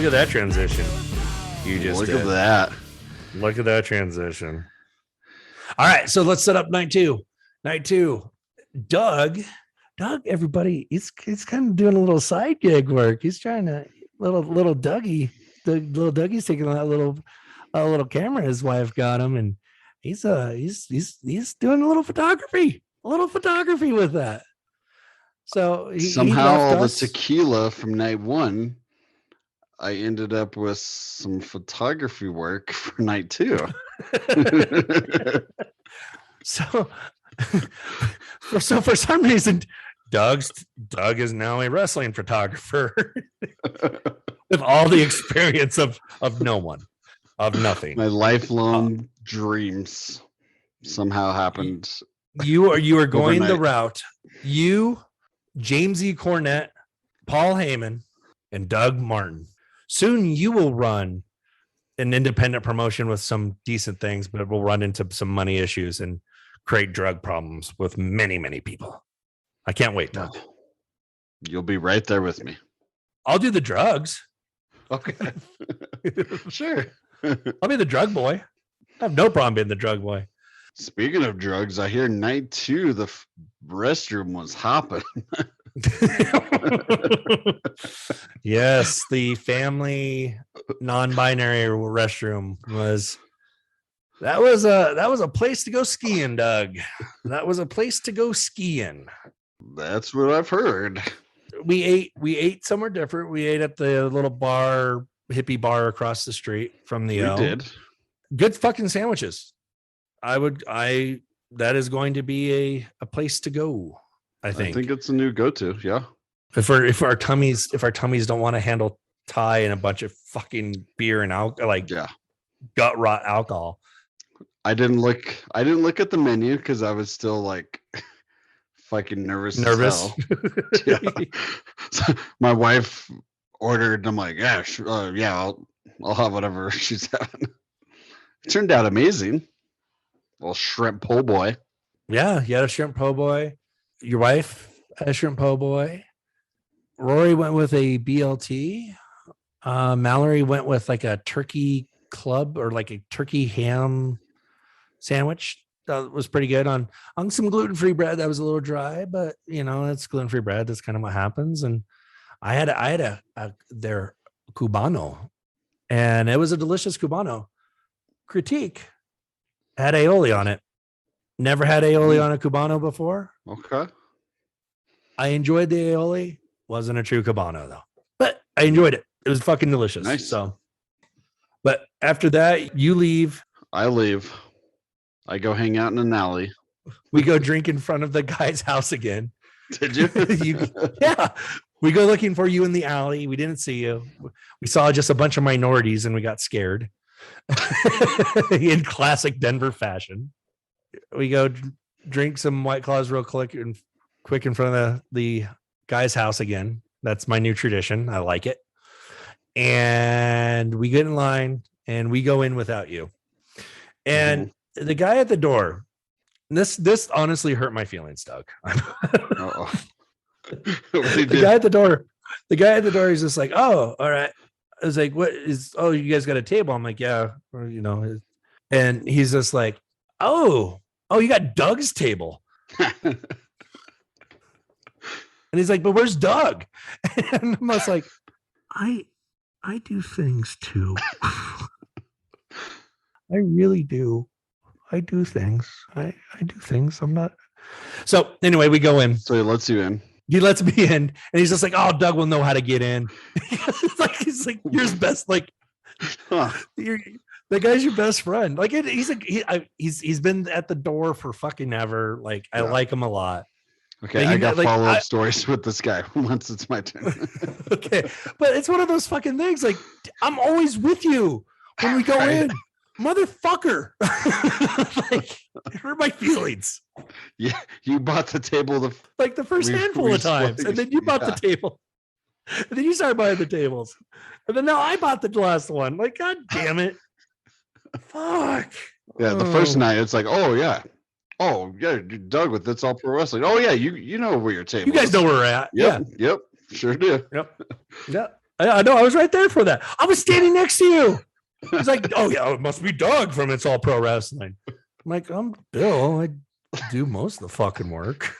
at that transition. You just look did. at that. Look at that transition. All right, so let's set up night two. Night two. Doug, everybody, he's kind of doing a little side gig work. He's trying to little Dougie. The little Dougie's taking that little camera his wife got him, and he's doing a little photography with that. So somehow all the tequila from night one, I ended up with some photography work for night two. So for some reason, Doug is now a wrestling photographer with all the experience of nothing. My lifelong dreams somehow happened. You are going overnight. the route. You, James E. Cornette, Paul Heyman, and Doug Martin. Soon you will run an independent promotion with some decent things, but it will run into some money issues and create drug problems with many, many people. I can't wait, Doug. You'll be right there with me. I'll do the drugs. Okay. Sure. I'll be the drug boy. I have no problem being the drug boy. Speaking of drugs, I hear night two, the restroom was hopping. Yes, the family non-binary restroom was a place to go skiing, Doug. That was a place to go skiing. That's what I've heard. We ate somewhere different. We ate at the little hippie bar across the street from the We did. Good fucking sandwiches. That is going to be a place to go. I think it's a new go-to. Yeah. If our tummies don't want to handle Thai and a bunch of fucking beer and alcohol, gut rot alcohol. I didn't look at the menu because I was still like fucking nervous. As hell. Yeah. So my wife ordered. I'm like, yeah, sure, yeah, I'll have whatever she's having. It turned out amazing. Little shrimp po' boy. Yeah, you had a shrimp po' boy. Your wife had a shrimp po' boy. Rory went with a BLT. Mallory went with like a turkey club or like a turkey ham sandwich. That was pretty good on some gluten-free bread. That was a little dry, but it's gluten-free bread. That's kind of what happens. And I had their Cubano, and it was a delicious Cubano. Critique had aioli on it. Never had aioli on a Cubano before. Okay. I enjoyed the aioli. Wasn't a true Cubano though, but I enjoyed it. It was fucking delicious. Nice. So, but after that, you leave. I leave. I go hang out in an alley. We go drink in front of the guy's house again. Did you? Yeah. We go looking for you in the alley. We didn't see you. We saw just a bunch of minorities and we got scared. In classic Denver fashion. We go drink some White Claws real quick in front of the guy's house again. That's my new tradition. I like it. And we get in line and we go in without you. And the guy at the door, this honestly hurt my feelings, Doug. The guy at the door is just like, oh, all right. I was like, you guys got a table? I'm like, yeah. And he's just like, oh, you got Doug's table. And he's like, but where's Doug? And I'm just like, I do things too. I really do. I do things. I do things. I'm not. So anyway, we go in. So he lets you in. He lets me in, and he's just like, "Oh, Doug will know how to get in." he's like, "You're his best. Like, the guy's your best friend." Like, he's been at the door for fucking ever. Like, I like him a lot. Okay, I got follow-up stories with this guy once it's my turn. Okay, but it's one of those fucking things. Like, I'm always with you when we go in, motherfucker. Like, it hurt my feelings. Yeah, you bought the table the first handful of times, and then you bought the table, and then you started buying the tables, and then now I bought the last one. Like, god damn it, fuck. Yeah, the first night it's like, oh yeah, Doug with It's All Pro Wrestling. Oh yeah, you know where your table. You guys know where we're at. Yep, sure do. Yep. I know. I was right there for that. I was standing next to you. He's like, oh, yeah, it must be Doug from It's All Pro Wrestling. I'm like, I'm Bill. I do most of the fucking work.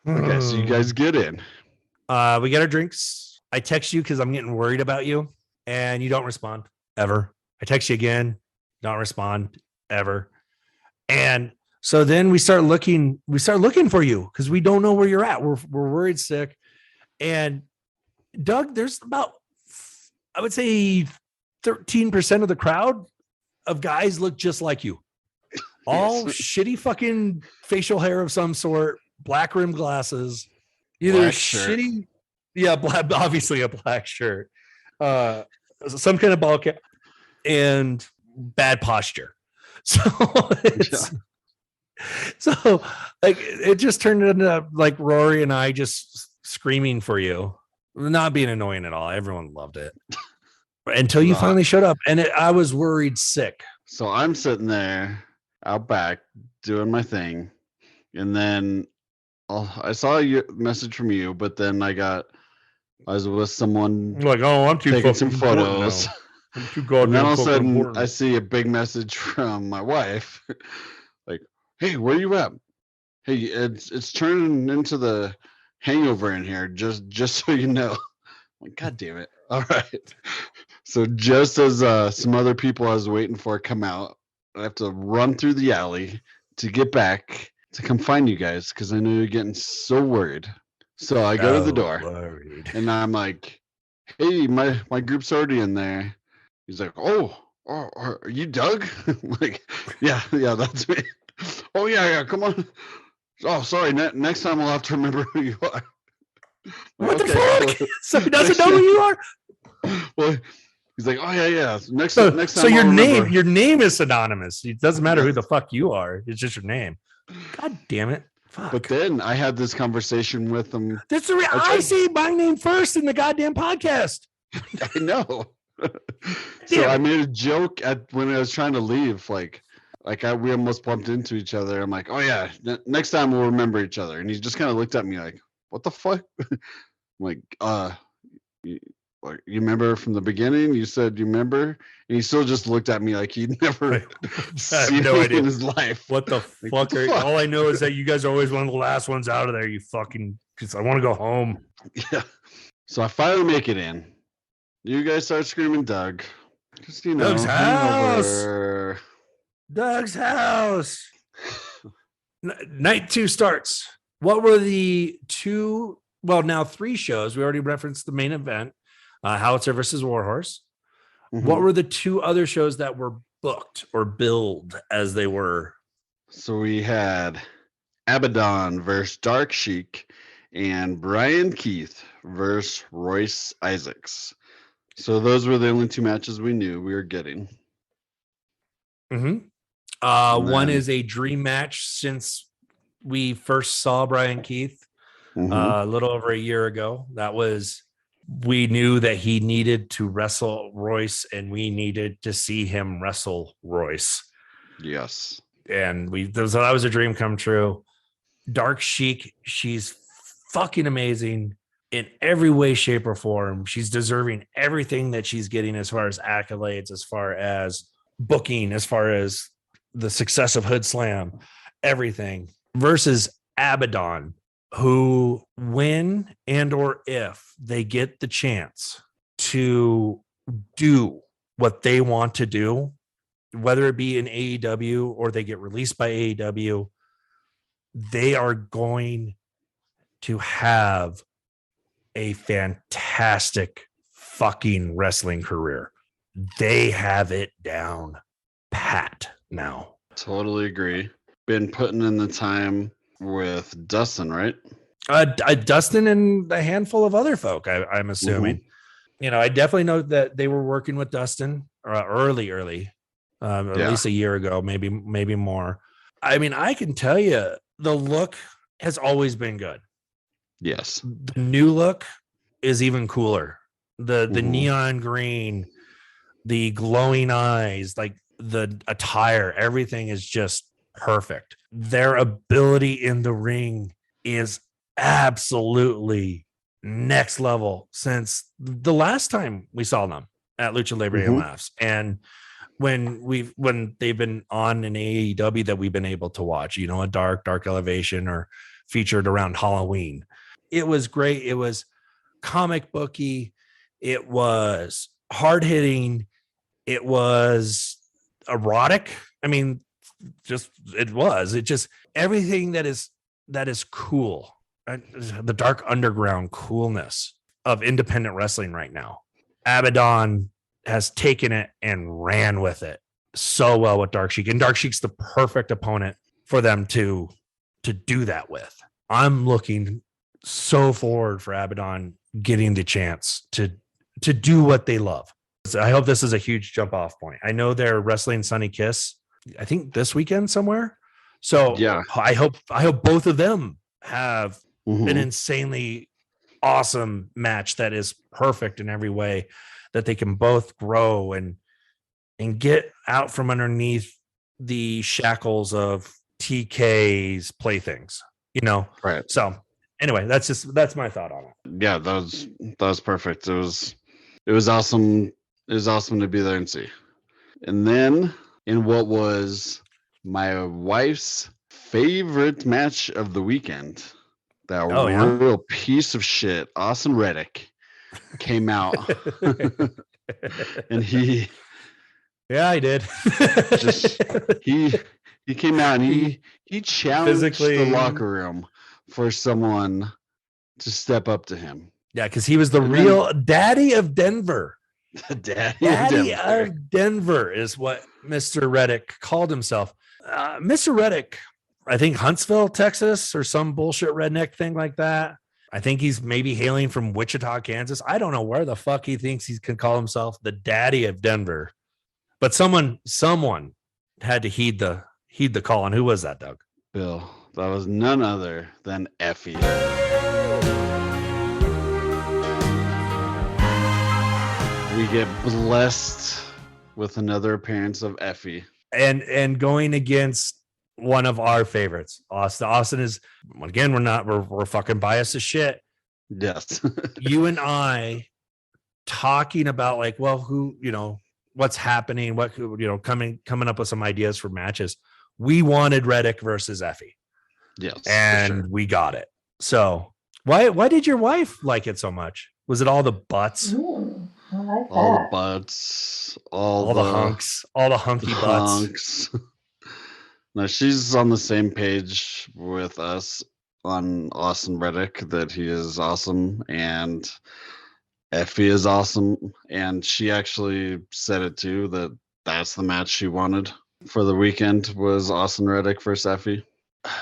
Okay, so you guys get in. We get our drinks. I text you because I'm getting worried about you, and you don't respond ever. I text you again, don't respond ever. And so then we start looking for you because we don't know where you're at. We're worried sick. And Doug, there's about, I would say 13% of the crowd of guys look just like you. All shitty fucking facial hair of some sort, black rim glasses, either Black shitty, shirt. yeah, obviously a black shirt, some kind of ball cap, and bad posture. So so like it just turned into like Rory and I just screaming for you, not being annoying at all. Everyone loved it until you finally showed up, and I was worried sick. So I'm sitting there out back doing my thing, and then I saw a message from you, but then I was with someone like, oh, I'm too taking some photos. I'm too goddamn. And then all of a sudden, important. I see a big message from my wife, like, "Hey, where you at? Hey, it's turning into the Hangover in here. Just so you know." I'm like, God damn it! All right. So just as some other people I was waiting for come out, I have to run through the alley to get back to come find you guys because I know you're getting so worried. So I go to the door, and I'm like, "Hey, my group's already in there." He's like, "Oh, are you Doug?" I'm like, yeah, that's me. Oh yeah, come on. Oh, sorry. Next time I'll have to remember who you are. What the fuck? So he doesn't know who you are? Well, he's like, oh yeah. Next time. So your name is synonymous. It doesn't matter who the fuck you are. It's just your name. God damn it. Fuck. But then I had this conversation with him. That's the I say my name first in the goddamn podcast. I know. So I made a joke when I was trying to leave, we almost bumped into each other. I'm like, oh yeah, next time we'll remember each other. And he just kind of looked at me like, what the fuck? I'm like, you remember from the beginning? You said you remember, and he still just looked at me like he'd never seen no idea in his life. What the fuck? All I know is that you guys are always one of the last ones out of there. You fucking, because I want to go home. Yeah. So I finally make it in. You guys start screaming, Doug. Just, Doug's house. Hangover. Doug's house. Night 2 starts. What were the two? Well, now 3 shows. We already referenced the main event, Howitzer versus Warhorse. Mm-hmm. What were the 2 other shows that were booked or billed as they were? So we had Abaddon versus Dark Sheik and Brian Keith versus Royce Isaacs. So those were the only 2 matches we knew we were getting. Mm-hmm. One is a dream match since we first saw Brian Keith a little over a year ago. That was, we knew that he needed to wrestle Royce, and we needed to see him wrestle Royce. Yes. And that was a dream come true. Dark Sheik, she's fucking amazing in every way, shape, or form. She's deserving everything that she's getting as far as accolades, as far as booking, as far as the success of Hood Slam, everything. Versus Abaddon, who, when and or if they get the chance to do what they want to do, whether it be in AEW or they get released by AEW, they are going to have a fantastic fucking wrestling career. They have it down pat now. Totally agree. Been putting in the time with Dustin, right? Dustin and a handful of other folk, I'm assuming. I definitely know that they were working with Dustin early, at least a year ago, maybe more. I mean, I can tell you the look has always been good. Yes. The new look is even cooler. The neon green, the glowing eyes, like the attire, everything is just perfect. Their ability in the ring is absolutely next level since the last time we saw them at Lucha Libre and Laughs. And when they've been on an AEW that we've been able to watch, you know, a dark elevation or featured around Halloween. It was great. It was comic booky. It was hard hitting. It was erotic. I mean, it just everything that is cool. The dark underground coolness of independent wrestling right now. Abaddon has taken it and ran with it so well with Dark Sheik, and Dark Sheik's the perfect opponent for them to do that with. I'm looking so forward for Abaddon getting the chance to do what they love. So I hope this is a huge jump off point. I know they're wrestling Sunny Kiss, I think this weekend somewhere. So yeah, I hope both of them have an insanely awesome match that is perfect in every way, that they can both grow and get out from underneath the shackles of TK's playthings, you know? Right. So anyway, that's my thought on it. Yeah, that was perfect. It was awesome. It was awesome to be there and see. And then in what was my wife's favorite match of the weekend, that real piece of shit, Austin Reddick, came out. And he did. he came out and he challenged the locker room for someone to step up to him. Yeah, because he was the real daddy of Denver. The daddy of Denver is what Mr. Reddick called himself. Mr. Reddick, I think Huntsville, Texas, or some bullshit redneck thing like that. I think he's maybe hailing from Wichita, Kansas. I don't know where the fuck he thinks he can call himself the daddy of Denver. But someone had to heed the call. And who was that, Doug? Bill. That was none other than Effie. We get blessed with another appearance of Effie. And going against one of our favorites, Austin. Austin is, again, we're fucking biased as shit. Yes. You and I talking about like, well, who, you know, what's happening, what, you know, coming up with some ideas for matches. We wanted Reddick versus Effie. Yes. And we got it. So why did your wife like it so much? Was it all the butts? I like all that. the butts, all the hunks, all the hunky butts. No, she's on the same page with us on Austin Reddick, that he is awesome and Effie is awesome. And she actually said it too, that that's the match she wanted for the weekend, was Austin Reddick versus Effie.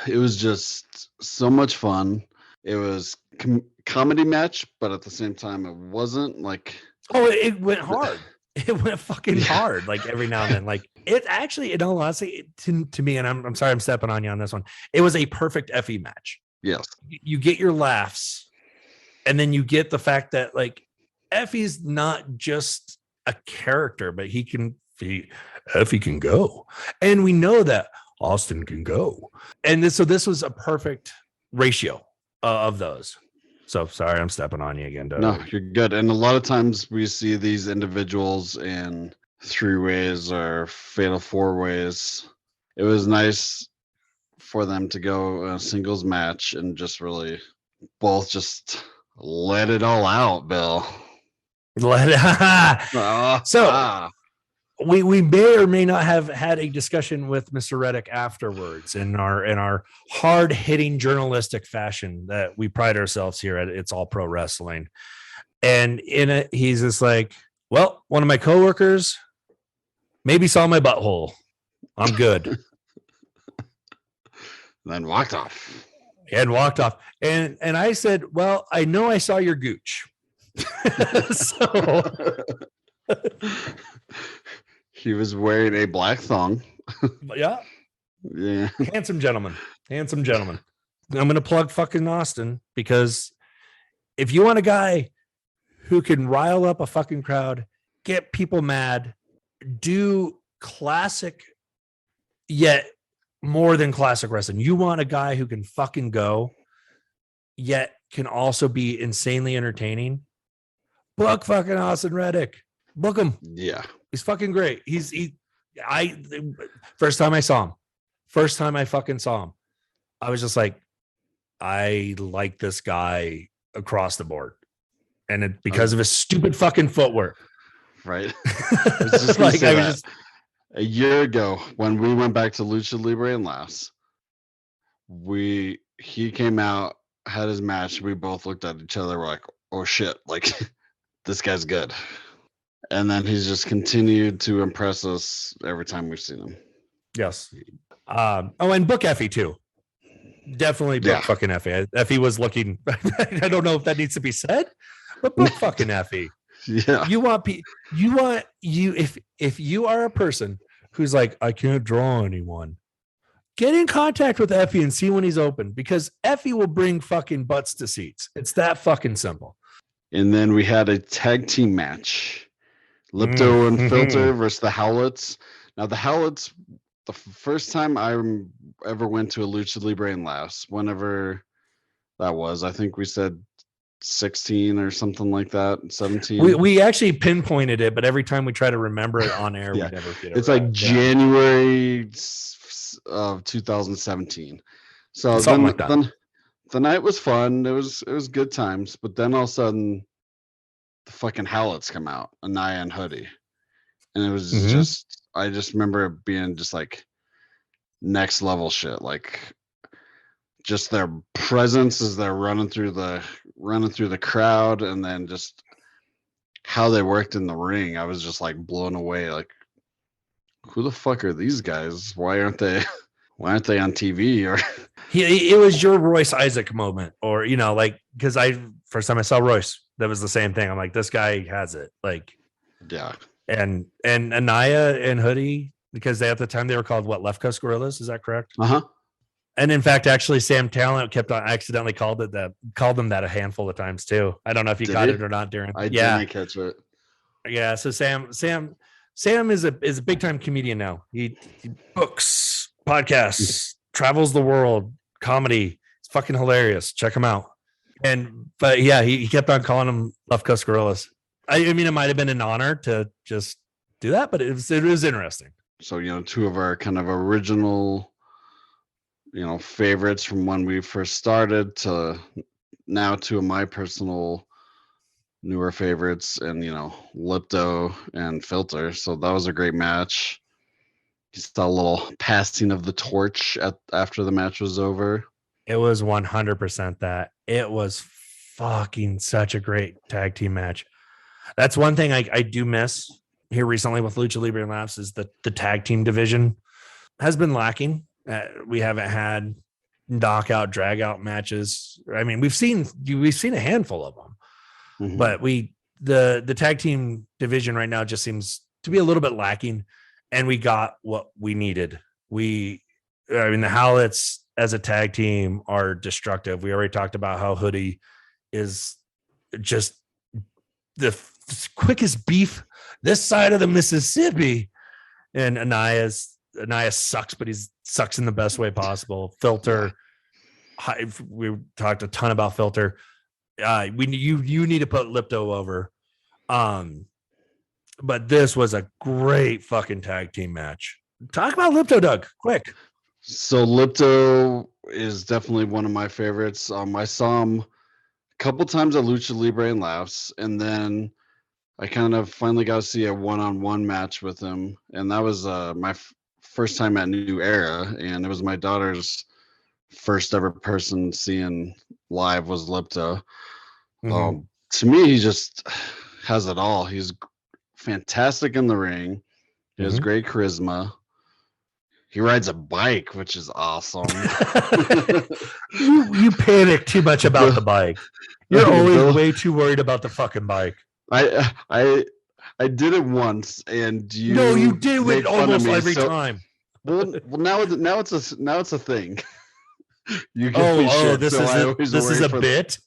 It was just so much fun. It was comedy match, but at the same time, it wasn't like... Oh, it went hard. It went fucking hard, like every now and then. Like it actually, in all honesty, to me, and I'm sorry I'm stepping on you on this one, it was a perfect Effie match. Yes. You get your laughs, and then you get the fact that like Effie's not just a character, but Effie can go. And we know that Austin can go. And so this was a perfect ratio of those. So sorry, I'm stepping on you again, Doug. No, you're good. And a lot of times we see these individuals in 3-ways or fatal 4-ways. It was nice for them to go a singles match and just really both just let it all out, Bill. We may or may not have had a discussion with Mr. Reddick afterwards in our hard-hitting journalistic fashion that we pride ourselves here at It's All Pro Wrestling. And in it, he's just like, well, one of my coworkers maybe saw my butthole. I'm good. Then walked off. And I said, well, I know I saw your gooch. So... He was wearing a black thong. Yeah. Handsome gentleman. I'm going to plug fucking Austin, because if you want a guy who can rile up a fucking crowd, get people mad, do classic, yet more than classic wrestling. You want a guy who can fucking go, yet can also be insanely entertaining, book fucking Austin Reddick. Book him. Yeah. He's fucking great. First time I saw him, first time I fucking saw him, I was just like, I like this guy across the board. And because of his stupid fucking footwork. Right. I was just gonna say that. A year ago when we went back to Lucha Libre and Laughs, he came out, had his match. We both looked at each other, we're like, oh shit, like this guy's good. And then he's just continued to impress us every time we've seen him. Yes. And book Effie too. Definitely book fucking Effie. Effie was looking. I don't know if that needs to be said, but book fucking Effie. Yeah. If you are a person who's like, I can't draw anyone, get in contact with Effie and see when he's open, because Effie will bring fucking butts to seats. It's that fucking simple. And then we had a tag team match. Lypto and Filter versus the Howlets. Now the Howlets, the first time I ever went to a Lucha Libre and Laughs, whenever that was, I think we said 16 or something like that, 17. We actually pinpointed it, but every time we try to remember it on air, we never get it. It's right. Like January of 2017. So then, like then the night was fun. It was good times, but then all of a sudden the fucking Howlets come out, Anaya and Hoodie. And it was just, I just remember it being just like next level shit. Like just their presence as they're running through the crowd, and then just how they worked in the ring. I was just like blown away. Like, who the fuck are these guys? Why aren't they on TV? Or it was your Royce Isaac moment, or like, because first time I saw Royce, that was the same thing. I'm like, this guy has it. Like, yeah. And Anaya and Hoodie, because at the time they were called Left Coast Gorillas, is that correct? And in fact, actually, Sam Talent kept on accidentally called them that a handful of times too. I don't know if you caught it or not, Darren. I didn't catch it. Yeah. So Sam is a big time comedian now. He books, podcasts, travels the world, comedy. It's fucking hilarious. Check him out. But yeah, he kept on calling them Left Coast Gorillas. I mean, it might have been an honor to just do that, but it was interesting. So, two of our kind of original, favorites from when we first started to now two of my personal newer favorites, and, Lypto and Filter. So that was a great match. Just a little passing of the torch after the match was over. It was 100% that. It was fucking such a great tag team match. That's one thing I do miss here recently with Lucha Libre and Laughs, is that the tag team division has been lacking. We haven't had knockout, drag out matches. I mean, we've seen a handful of them, but the tag team division right now just seems to be a little bit lacking, and we got what we needed. The Howlets as a tag team are destructive. We already talked about how Hoodie is just the quickest beef this side of the Mississippi, and Anaya sucks, but he sucks in the best way possible. Filter, we talked a ton about Filter. You need to put Lypto over, but this was a great fucking tag team match. Talk about Lypto, Doug, quick. So Lypto is definitely one of my favorites. I saw him a couple times at Lucha Libre and Laughs, and then I kind of finally got to see a one-on-one match with him, and that was my first time at New Era, and it was my daughter's first ever person seeing live was Lypto. To me, he just has it all. He's fantastic in the ring. He has great charisma. He rides a bike, which is awesome. You panic too much about the bike. You're always way too worried about the fucking bike. I did it once, and you do it almost every time. Well, now it's a thing. You give me shit, this is a bit.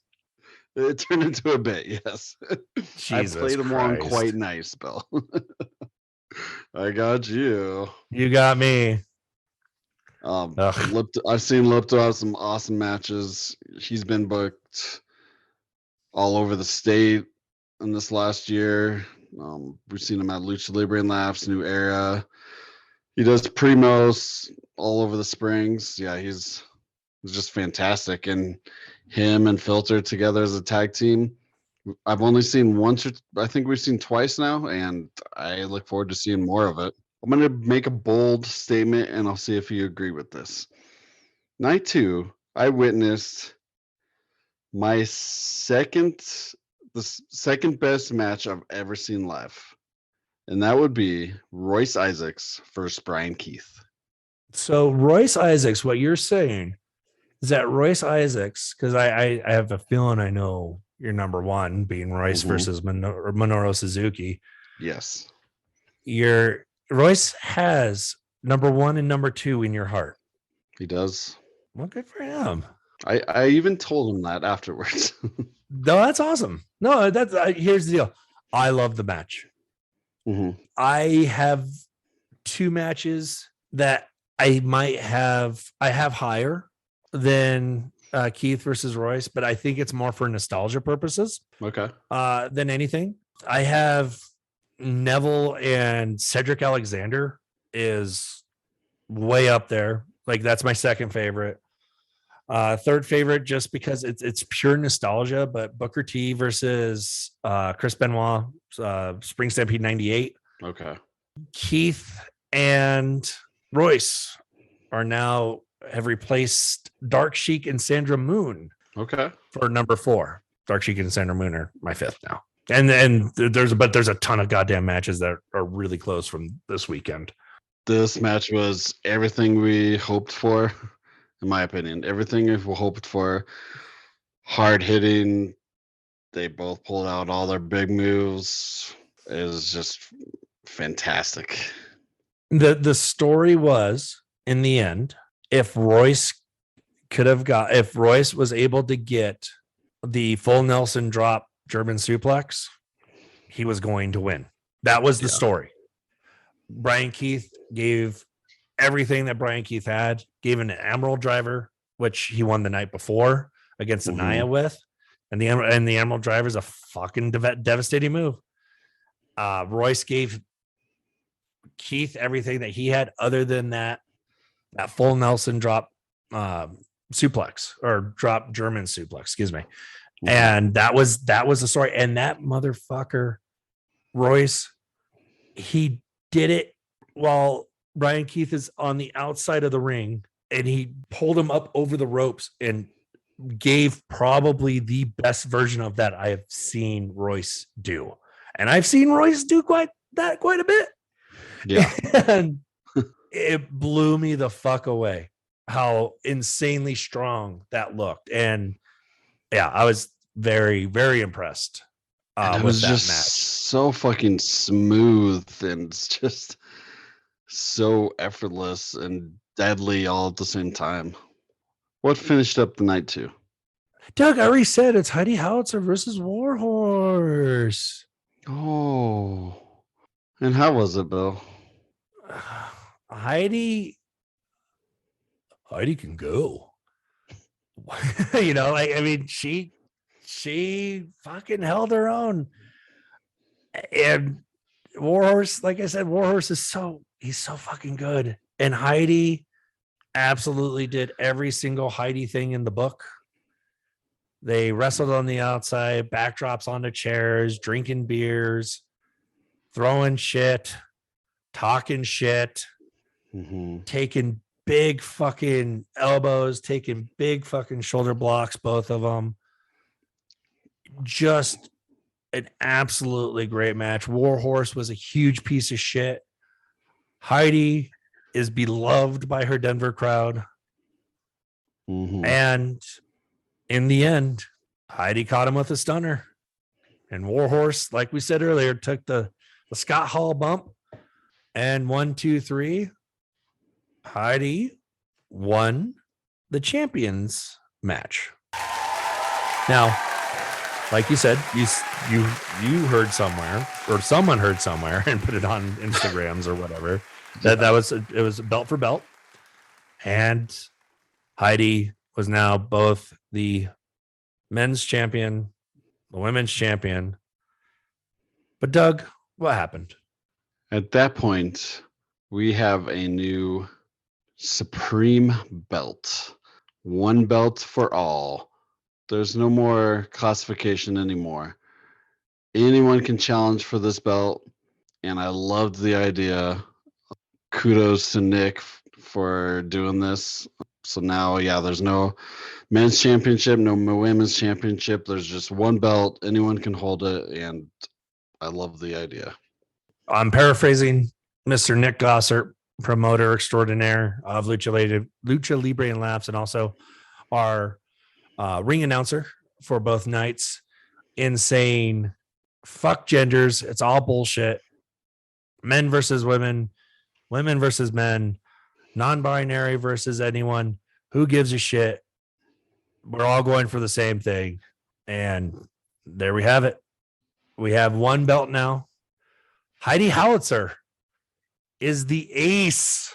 It turned into a bit, yes. Jesus I played him Christ. on quite nice, Bill. I got you. You got me. I've seen Lypto have some awesome matches. He's been booked all over the state in this last year. We've seen him at Lucha Libre and Laughs, New Era. He does primos all over the springs. Yeah, he's just fantastic. And him and Filter together as a tag team, I've only seen once, or I think we've seen twice now, and I look forward to seeing more of it. I'm going to make a bold statement, and I'll see if you agree with this. Night 2, I witnessed the second best match I've ever seen live, and that would be Royce Isaacs versus Brian Keith. So Royce Isaacs, what you're saying is that Royce Isaacs, because I have a feeling I know your number one being Royce versus Minoru Suzuki. Yes. Royce has number 1 and number 2 in your heart. He does. Well, good for him. I even told him that afterwards. No, that's awesome. No, here's the deal. I love the match. Mm-hmm. I have 2 matches that I have higher than Keith versus Royce, but I think it's more for nostalgia purposes. Okay. Than anything. I have Neville and Cedric Alexander is way up there. Like, that's my second favorite. Third favorite, just because it's pure nostalgia, but Booker T versus Chris Benoit, Spring Stampede 98. Okay. Keith and Royce have replaced Dark Sheik and Sandra Moon. Okay. For number 4. Dark Sheik and Sandra Moon are my 5th now. And there's a ton of goddamn matches that are really close from this weekend. This match was everything we hoped for, in my opinion. Everything we hoped for. Hard hitting. They both pulled out all their big moves. It was just fantastic. The story was, in the end, if Royce was able to get the full Nelson drop German suplex, he was going to win. That was the story. Brian Keith gave everything that Brian Keith had, gave an Emerald driver, which he won the night before against Anaya with. And the Emerald driver is a fucking devastating move. Royce gave Keith everything that he had other than that full Nelson drop suplex, or drop German suplex, excuse me. And that was the story. And that motherfucker, Royce, he did it while Brian Keith is on the outside of the ring, and he pulled him up over the ropes and gave probably the best version of that I have seen Royce do. And I've seen Royce do quite a bit. Yeah. And it blew me the fuck away how insanely strong that looked. And yeah, I was very, very impressed. It was just so fucking smooth and just so effortless and deadly all at the same time. What finished up the night 2? Doug, I already said it's Heidi Howitzer versus Warhorse. Oh. And how was it, Bill? Heidi can go. You know, I mean, she fucking held her own. And Warhorse, like I said, Warhorse he's so fucking good. And Heidi absolutely did every single Heidi thing in the book. They wrestled on the outside, backdrops onto chairs, drinking beers, throwing shit, talking shit, taking big fucking elbows, taking big fucking shoulder blocks, both of them. Just an absolutely great match. Warhorse was a huge piece of shit. Heidi is beloved by her Denver crowd. And in the end, Heidi caught him with a stunner. And Warhorse, like we said earlier, took the Scott Hall bump. And 1, 2, 3, Heidi won the champions match. Now, like you said, you heard somewhere, or someone heard somewhere and put it on Instagrams or whatever, that it was belt for belt. And Heidi was now both the men's champion the women's champion. But Doug, what happened? At that point, we have a new supreme belt. One belt for all. There's no more classification anymore. Anyone can challenge for this belt, and I loved the idea. Kudos to Nick for doing this. So now, yeah, there's no men's championship, no women's championship. There's just one belt. Anyone can hold it, and I love the idea. I'm paraphrasing Mr. Nick Gossert, promoter extraordinaire of Lucha Libre and Laughs, and also our ring announcer for both nights, in saying, fuck genders. It's all bullshit. Men versus women, women versus men, non-binary versus anyone. Who gives a shit? We're all going for the same thing. And there we have it. We have one belt now. Heidi Howitzer is the ace.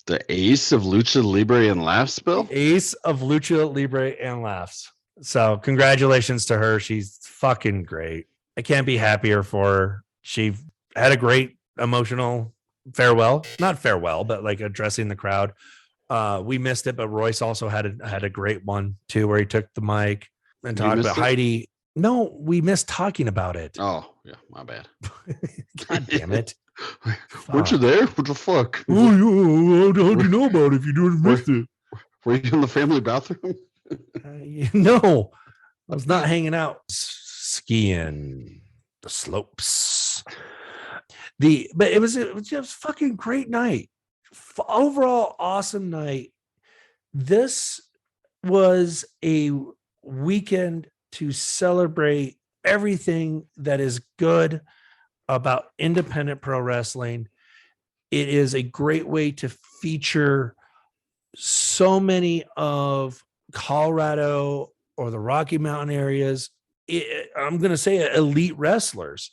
The ace of Lucha Libre and Laughs, Bill? Ace of Lucha Libre and Laughs. So congratulations to her. She's fucking great. I can't be happier for her. She had a great emotional farewell. Not farewell, but like addressing the crowd. We missed it, but Royce also had a great one too, where he took the mic and talked about Heidi. No, we missed talking about it. Oh, yeah, my bad. God damn it. Weren't you there? What the fuck? How'd you know about it if you didn't miss it? Were you in the family bathroom? No, I was not hanging out skiing the slopes. But it was just a fucking great night. Overall, awesome night. This was a weekend to celebrate everything that is good about independent pro wrestling. It is a great way to feature so many of Colorado or the Rocky Mountain areas. I'm going to say elite wrestlers.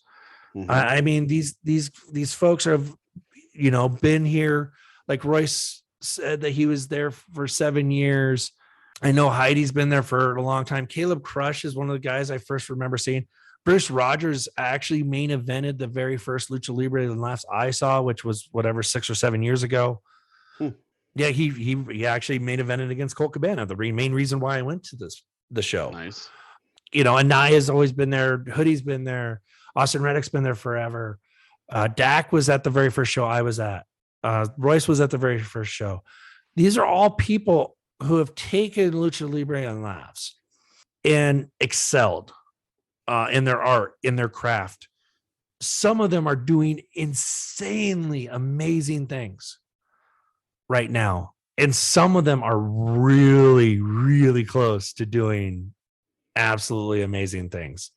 Mm-hmm. I mean, these folks have, been here. Like Royce said that he was there for 7 years. I know Heidi's been there for a long time. Caleb Crush is one of the guys I first remember seeing. Bruce Rogers actually main evented the very first Lucha Libre and Laughs I saw, which was 6 or 7 years ago. Yeah, he actually main evented against Colt Cabana. The main reason why I went to the show. Nice. And Naya's always been there. Hoodie's been there. Austin Reddick's been there forever. Dak was at the very first show I was at. Royce was at the very first show. These are all people who have taken Lucha Libre and Laughs and excelled in their art, in their craft. Some of them are doing insanely amazing things right now. And some of them are really, really close to doing absolutely amazing things.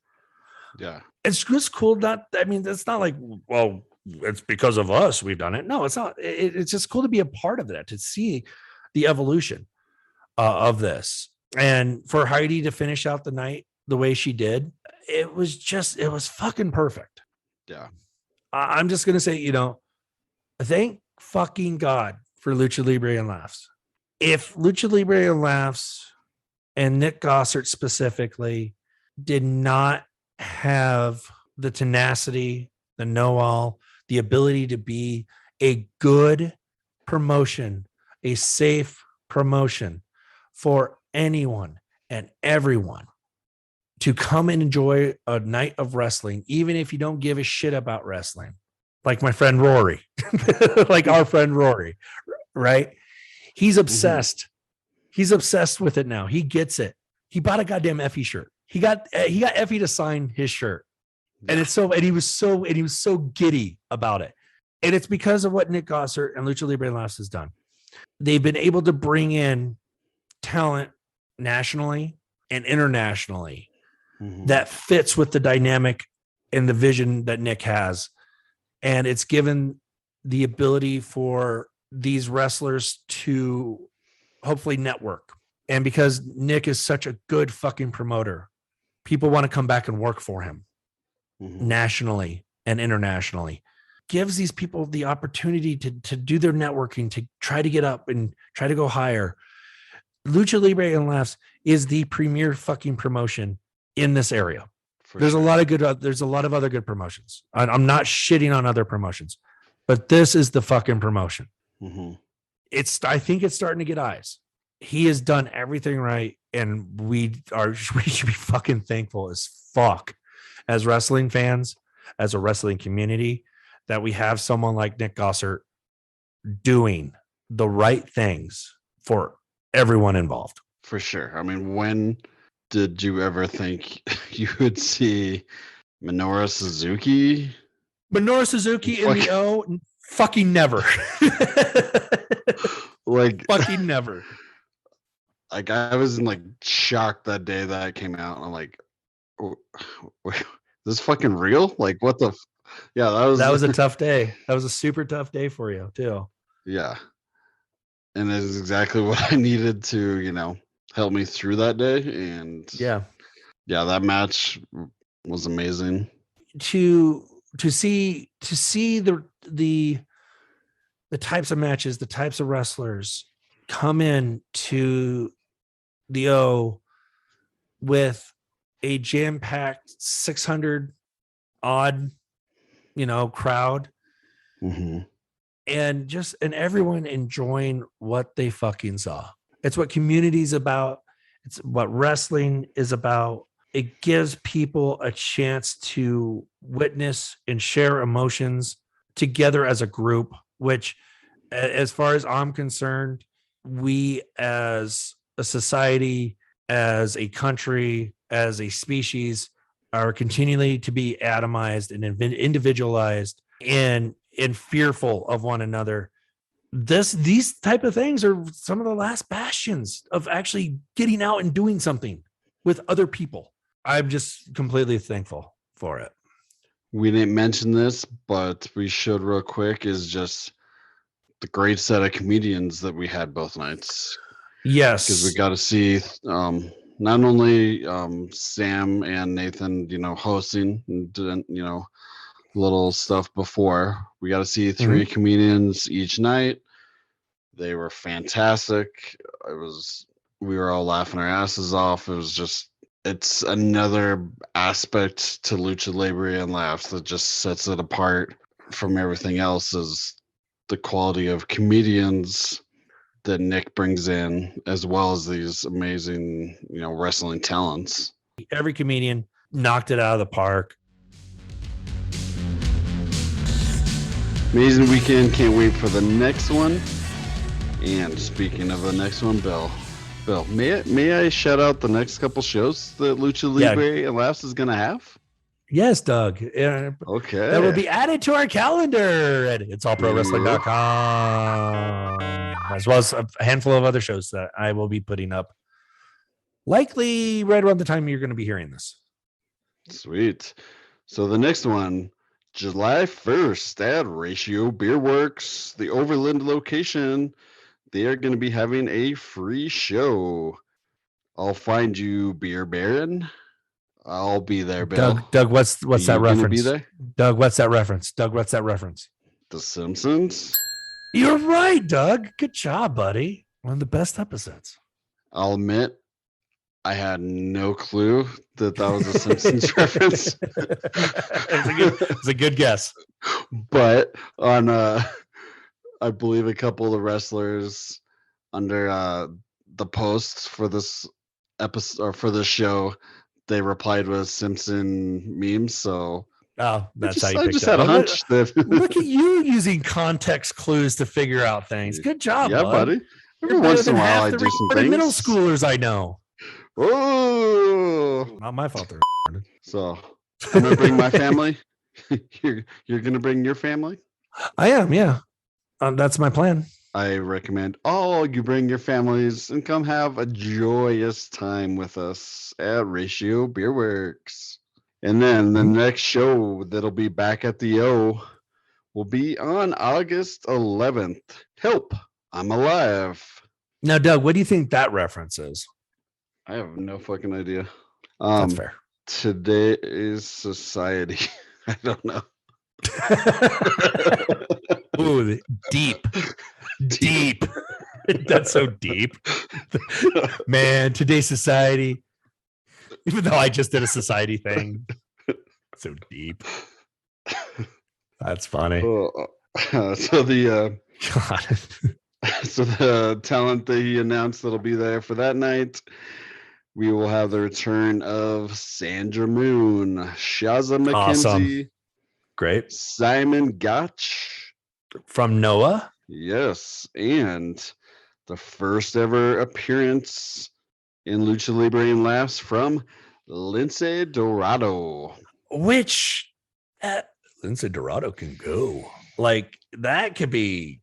Yeah. It's just cool. It's not like, well, it's because of us we've done it. No, it's not. It's just cool to be a part of that, to see the evolution of this. And for Heidi to finish out the night the way she did, it was fucking perfect. Yeah. I'm just going to say, thank fucking God for Lucha Libre and Laughs. If Lucha Libre and Laughs and Nick Gossert specifically did not have the tenacity, the know-all, the ability to be a good promotion, a safe promotion for anyone and everyone to come and enjoy a night of wrestling, even if you don't give a shit about wrestling, like my friend Rory, like our friend Rory, right? He's obsessed. Mm-hmm. He's obsessed with it now. He gets it. He bought a goddamn Effie shirt. He got Effie to sign his shirt. Yeah. And he was so giddy about it. And it's because of what Nick Gossert and Lucha Libre and Laughs has done. They've been able to bring in talent nationally and internationally that fits with the dynamic and the vision that Nick has. And it's given the ability for these wrestlers to hopefully network. And because Nick is such a good fucking promoter, people want to come back and work for him nationally and internationally. Gives these people the opportunity to do their networking, to try to get up and try to go higher. Lucha Libre and Laughs is the premier fucking promotion in this area. For There's sure. a lot of good. There's a lot of other good promotions. I'm not shitting on other promotions, but this is the fucking promotion. Mm-hmm. I think it's starting to get eyes. He has done everything right, and we should be fucking thankful as fuck as wrestling fans, as a wrestling community, that we have someone like Nick Gossert doing the right things for everyone involved. For sure. I mean, when did you ever think you would see Minoru Suzuki? Minoru Suzuki in the O, fucking never. Like fucking never. Like I was in like shock that day that it came out. And I'm like, wait, this fucking real? Like what the? Yeah, that was a tough day. That was a super tough day for you too. Yeah, and it is exactly what I needed to, help me through that day. And yeah, that match was amazing. To see the types of matches, the types of wrestlers come in to the O with a jam-packed 600 odd, crowd, Mm-hmm. and everyone enjoying what they fucking saw. It's what community's about. It's what wrestling is about. It gives people a chance to witness and share emotions together as a group, which, as far as I'm concerned, we as a society, as a country, as a species, are continually to be atomized and individualized and fearful of one another. These type of things are some of the last bastions of actually getting out and doing something with other people. I'm just completely thankful for it. We didn't mention this, but we should real quick, is just the great set of comedians that we had both nights. Yes. Because we got to see not only Sam and Nathan, hosting and, little stuff before. We got to see 3 comedians each night. They were fantastic. We were all laughing our asses off. It's another aspect to Lucha Libre and Laughs that just sets it apart from everything else, is the quality of comedians that Nick brings in, as well as these amazing, wrestling talents. Every comedian knocked it out of the park. Amazing weekend. Can't wait for the next one. And speaking of the next one, Bill, may I shout out the next couple shows that Lucha Libre and Laughs is going to have? Yes, Doug. Okay. That will be added to our calendar at itsallprowrestling.com, as well as a handful of other shows that I will be putting up, likely right around the time you're going to be hearing this. Sweet. So the next one, July 1st at Ratio Beer Works, the Overland location. They are going to be having a free show. I'll find you, Beer Baron. I'll be there, Bill. Doug, what's that reference? Be there? Doug, what's that reference? The Simpsons. You're right, Doug. Good job, buddy. One of the best episodes. I'll admit, I had no clue that was a Simpsons reference. It's a good guess. But on, I believe a couple of the wrestlers under the posts for this episode or for this show, they replied with Simpson memes. So that's how you picked I just up. had a hunch that look at you using context clues to figure out things. Good job, yeah, bud. buddy. Every once in a while, I do some things. Middle schoolers I know. Oh, not my fault. So I'm gonna bring my family. You're gonna bring your family. I am. Yeah, that's my plan. I recommend all you bring your families and come have a joyous time with us at Ratio Beer Works. And then the next show that'll be back at the O will be on August 11th. Help, I'm alive. Now, Doug, what do you think that reference is? I have no fucking idea. That's fair. Today's society. I don't know. Ooh, deep. That's so deep. Man, today's society. Even though I just did a society thing. So deep. That's funny. So the God. so the talent that he announced that'll be there for that night, we will have the return of Sandra Moon, Shaza McKenzie, Awesome. Great. Simon Gotch From Noah. Yes, and the first ever appearance in Lucha Libre and Laughs from Lindsay Dorado. Which Lindsay Dorado can go. Like, that could be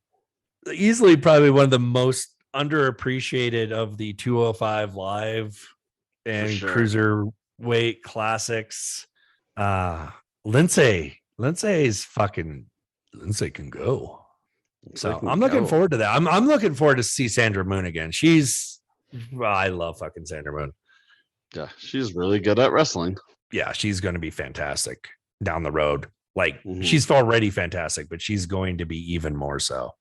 easily probably one of the most underappreciated of the 205 Live and cruiserweight classics. Lindsay can go. So I'm looking forward to that. I'm looking forward to see Sandra Moon again. I love fucking Sandra Moon. Yeah, she's really good at wrestling. Yeah, she's going to be fantastic down the road. Like, she's already fantastic, but she's going to be even more so.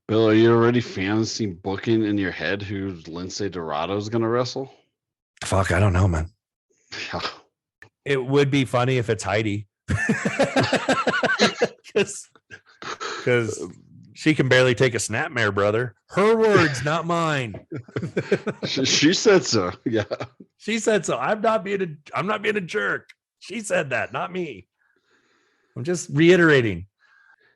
Bill, are you already fantasy booking in your head who Lindsay Dorado is going to wrestle? Fuck, I don't know, man. Yeah. It would be funny if it's Heidi. Because she can barely take a snapmare, brother. Her words, not mine. She said so. Yeah. She said so. I'm not being a jerk. She said that, not me. I'm just reiterating.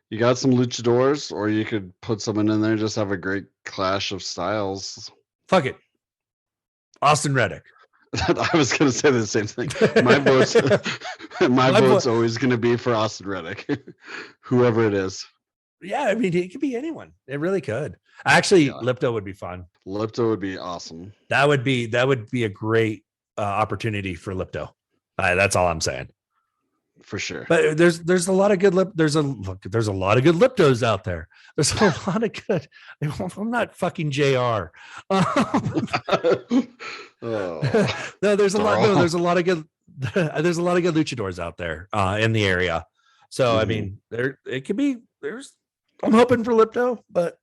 You got some luchadors, or you could put someone in there and just have a great clash of styles. Fuck it. Austin Reddick. I was going to say the same thing. My vote's always going to be for Austin Reddick, whoever it is. Yeah, I mean, it could be anyone. It really could. Actually, Lypto would be fun. Lypto would be awesome. That would be a great opportunity for Lypto. That's all I'm saying. For sure. But there's a lot of good there's a lot of good Lyptos out there. There's a lot of good. I'm not fucking JR. No, there's a lot of good luchadors out there in the area. So I mean, I'm hoping for Lypto, but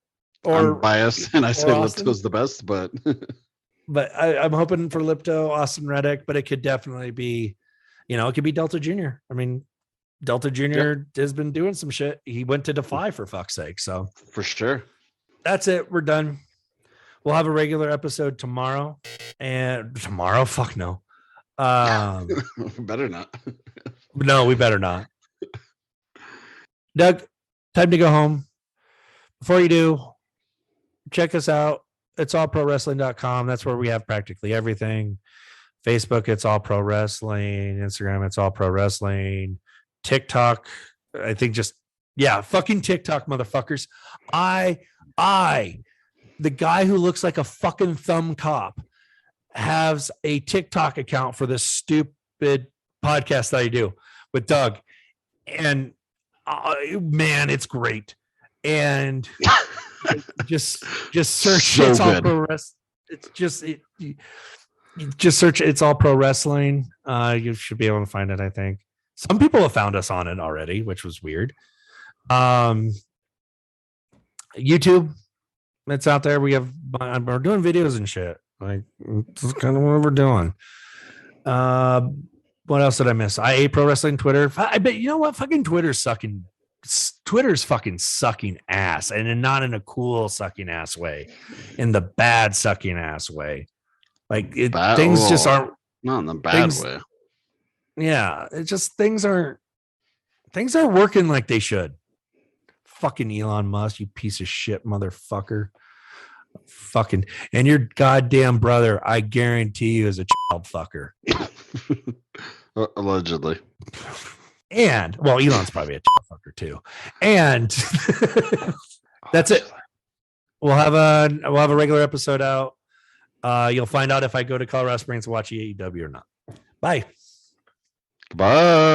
I'm biased and I say Lypto's the best, but I'm hoping for Lypto, Austin Reddick, but it could definitely be, it could be Delta Jr. I mean, Delta Jr. has been doing some shit. He went to Defy, for fuck's sake. So for sure. That's it. We're done. We'll have a regular episode tomorrow. And tomorrow? Fuck no. Better not. No, we better not. Doug, time to go home. Before you do, check us out. It's allprowrestling.com. That's where we have practically everything. Facebook, it's All Pro Wrestling. Instagram, it's All Pro Wrestling. TikTok, I think fucking TikTok, motherfuckers. The guy who looks like a fucking thumb cop, has a TikTok account for this stupid podcast that I do with Doug. And man, it's great. And just search It's All Pro Wrestling. It's just just search It's All Pro Wrestling. You should be able to find it, I think. Some people have found us on it already, which was weird. YouTube, it's out there. We're doing videos and shit. Like, that's kind of what we're doing. What else did I miss? I Pro Wrestling Twitter. I bet you know what? Fucking Twitter's fucking sucking ass, and not in a cool sucking ass way, in the bad sucking ass way. Like things just aren't not in the bad way. Yeah, it just things aren't working like they should. Fucking Elon Musk, you piece of shit motherfucker. Fucking, and your goddamn brother, I guarantee you, is a child fucker. Allegedly. And Elon's probably a child fucker too. And that's it. We'll have a regular episode out. You'll find out if I go to Colorado Springs to watch AEW or not. Bye. Bye.